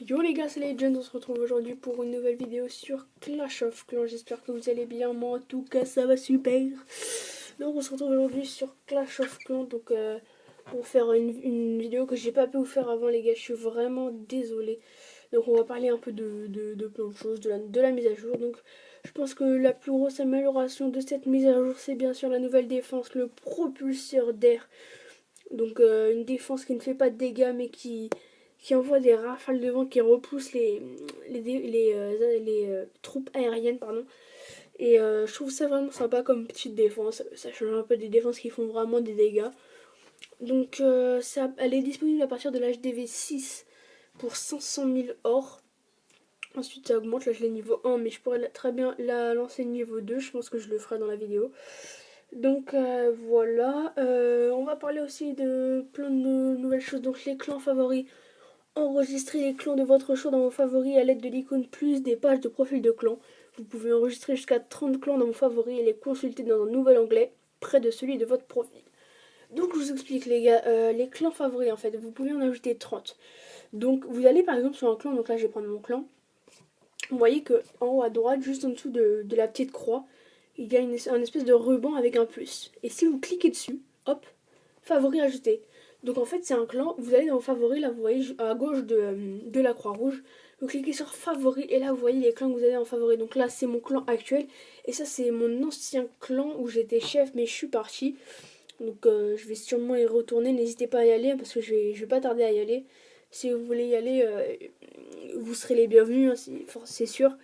Yo les gars, c'est Legend, on se retrouve aujourd'hui pour une nouvelle vidéo sur Clash of Clans. J'espère que vous allez bien, moi en tout cas ça va super. Donc on se retrouve aujourd'hui sur Clash of Clans, donc pour faire une vidéo que j'ai pas pu vous faire avant les gars, je suis vraiment désolée. Donc on va parler un peu de plein de choses, de la mise à jour. Donc je pense que la plus grosse amélioration de cette mise à jour, c'est bien sûr la nouvelle défense, le propulseur d'air. Donc une défense qui ne fait pas de dégâts mais qui envoie des rafales de vent qui repoussent les troupes aériennes. Pardon. Et je trouve ça vraiment sympa comme petite défense. Ça change un peu des défenses qui font vraiment des dégâts. Donc elle est disponible à partir de l'HDV 6 pour 500 000 or. Ensuite ça augmente, là je l'ai niveau 1 mais je pourrais très bien la lancer niveau 2. Je pense que je le ferai dans la vidéo. Donc voilà, on va parler aussi de plein de nouvelles choses. Donc les clans favoris. Enregistrez les clans de votre choix dans vos favoris à l'aide de l'icône plus des pages de profil de clan. Vous pouvez enregistrer jusqu'à 30 clans dans vos favoris et les consulter dans un nouvel onglet près de celui de votre profil. Donc je vous explique les gars, les clans favoris en fait, vous pouvez en ajouter 30. Donc vous allez par exemple sur un clan, donc là je vais prendre mon clan. Vous voyez que en haut à droite, juste en dessous de la petite croix, il y a un espèce de ruban avec un plus. Et si vous cliquez dessus, hop, favoris ajoutés. Donc en fait c'est un clan, vous allez dans vos favoris, là vous voyez à gauche de la croix rouge, vous cliquez sur favoris et là vous voyez les clans que vous avez en favoris. Donc là c'est mon clan actuel et ça c'est mon ancien clan où j'étais chef mais je suis partie. Donc je vais sûrement y retourner, n'hésitez pas à y aller parce que je vais pas tarder à y aller. Si vous voulez y aller, vous serez les bienvenus, hein, c'est sûr.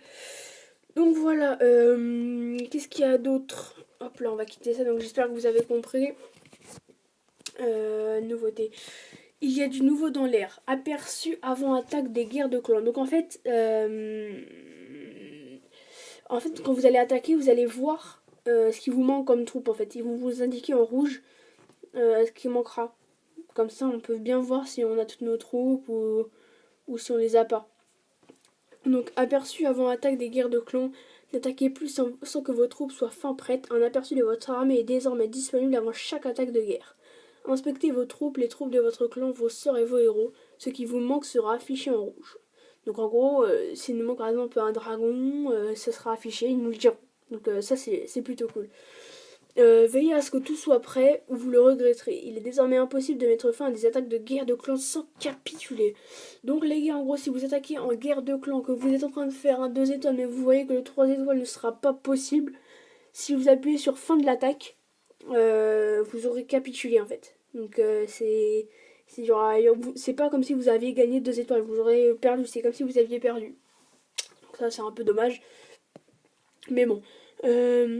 Donc voilà, qu'est-ce qu'il y a d'autre? Hop là on va quitter ça, donc j'espère que vous avez compris. Nouveauté. Il y a du nouveau dans l'air, aperçu avant attaque des guerres de clans. Donc en fait quand vous allez attaquer, vous allez voir ce qui vous manque comme troupe. En fait, ils vont vous indiquer en rouge ce qui manquera. Comme ça, on peut bien voir si on a toutes nos troupes ou si on les a pas. Donc, aperçu avant attaque des guerres de clans. N'attaquez plus sans que vos troupes soient fin prêtes. Un aperçu de votre armée est désormais disponible avant chaque attaque de guerre. Inspectez vos troupes, les troupes de votre clan, vos sorts et vos héros. Ce qui vous manque sera affiché en rouge. Donc en gros, s'il nous manque par exemple un dragon, ça sera affiché, ils nous le diront. Donc ça c'est plutôt cool. Veillez à ce que tout soit prêt ou vous le regretterez. Il est désormais impossible de mettre fin à des attaques de guerre de clans sans capituler. Donc les gars, en gros, si vous attaquez en guerre de clans, que vous êtes en train de faire un 2 étoiles, mais vous voyez que le 3 étoiles ne sera pas possible, si vous appuyez sur fin de l'attaque, vous aurez capitulé en fait. Donc c'est pas comme si vous aviez gagné 2 étoiles, vous aurez perdu, c'est comme si vous aviez perdu. Donc ça c'est un peu dommage. Mais bon.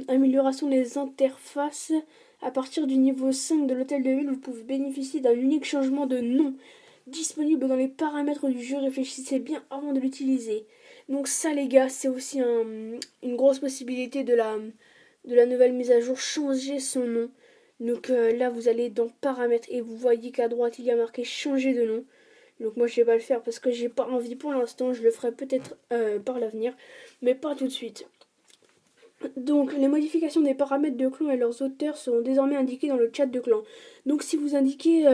Amélioration des interfaces. À partir du niveau 5 de l'hôtel de ville, vous pouvez bénéficier d'un unique changement de nom disponible dans les paramètres du jeu. Réfléchissez bien avant de l'utiliser. Donc ça les gars, c'est aussi une grosse possibilité de la nouvelle mise à jour, changer son nom. Donc là vous allez dans paramètres et vous voyez qu'à droite il y a marqué changer de nom. Donc moi je vais pas le faire parce que j'ai pas envie pour l'instant, je le ferai peut-être par l'avenir, mais pas tout de suite. Donc les modifications des paramètres de clan et leurs auteurs seront désormais indiquées dans le chat de clan. Donc si vous indiquez...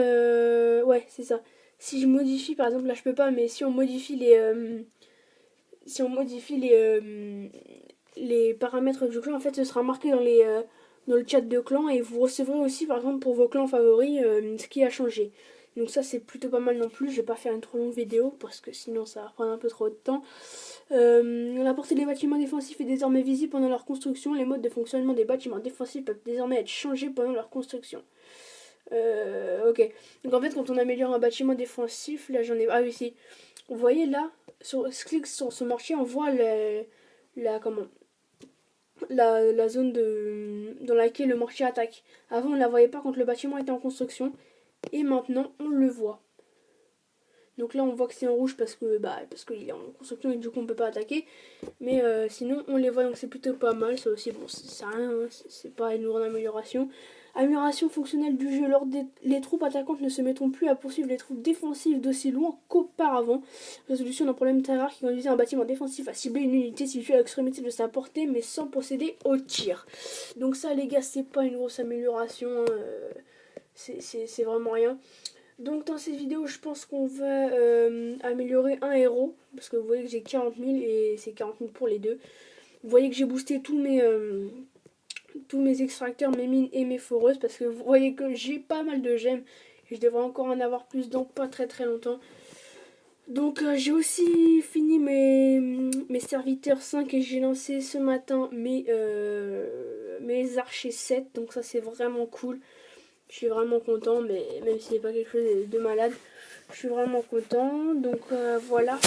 ouais, c'est ça. Si je modifie, par exemple, là je peux pas, mais si on modifie les paramètres du clan, en fait ce sera marqué dans le chat de clan et vous recevrez aussi, par exemple, pour vos clans favoris, ce qui a changé. Donc ça c'est plutôt pas mal non plus. Je vais pas faire une trop longue vidéo parce que sinon ça va prendre un peu trop de temps. La portée des bâtiments défensifs est désormais visible pendant leur construction. Les modes de fonctionnement des bâtiments défensifs peuvent désormais être changés pendant leur construction. Ok. Donc en fait, quand on améliore un bâtiment défensif, là j'en ai. Ah oui, si. Vous voyez là, je clique sur ce mortier, on voit la zone dans laquelle le mortier attaque. Avant, on ne la voyait pas quand le bâtiment était en construction. Et maintenant, on le voit. Donc là on voit que c'est en rouge parce qu'il est en construction et du coup on peut pas attaquer. Mais sinon on les voit, donc c'est plutôt pas mal. Ça aussi, bon, c'est rien, hein, c'est pas une grande amélioration. Amélioration fonctionnelle du jeu. Les troupes attaquantes ne se mettront plus à poursuivre les troupes défensives d'aussi loin qu'auparavant. Résolution d'un problème très rare qui conduisait un bâtiment défensif à cibler une unité située à l'extrémité de sa portée mais sans procéder au tir. Donc ça les gars, c'est pas une grosse amélioration, c'est vraiment rien. Donc dans cette vidéo, je pense qu'on va améliorer un héros. Parce que vous voyez que j'ai 40 000 et c'est 40 000 pour les deux. Vous voyez que j'ai boosté tous mes extracteurs, mes mines et mes foreuses. Parce que vous voyez que j'ai pas mal de gemmes. Et je devrais encore en avoir plus dans pas très très longtemps. Donc j'ai aussi fini mes serviteurs 5 et j'ai lancé ce matin mes archers 7. Donc ça c'est vraiment cool. Je suis vraiment content, mais même si c'est pas quelque chose de malade, je suis vraiment content. Donc voilà.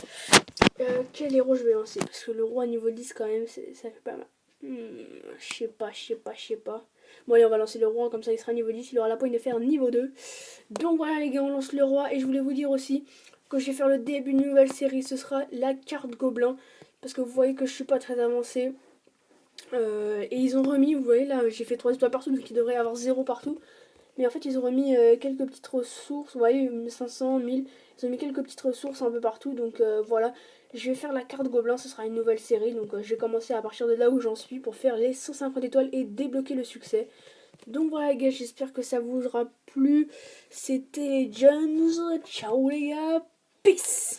Quel héros je vais lancer? Parce que le roi niveau 10 quand même, ça fait pas mal. Je sais pas, je sais pas, je sais pas. Bon allez, on va lancer le roi, comme ça il sera niveau 10, il aura la poigne de faire niveau 2. Donc voilà les gars, on lance le roi. Et je voulais vous dire aussi que je vais faire le début d'une nouvelle série, ce sera la carte gobelin. Parce que vous voyez que je suis pas très avancé. Et ils ont remis, vous voyez là, j'ai fait 3 étoiles partout, donc il devrait y avoir 0 partout. Mais en fait, ils ont remis quelques petites ressources. Vous voyez, 500, 1000. Ils ont mis quelques petites ressources un peu partout. Donc voilà, je vais faire la carte gobelin. Ce sera une nouvelle série. Donc je vais commencer à partir de là où j'en suis pour faire les 150 étoiles et débloquer le succès. Donc voilà, les gars, j'espère que ça vous aura plu. C'était les Jones. Ciao, les gars. Peace.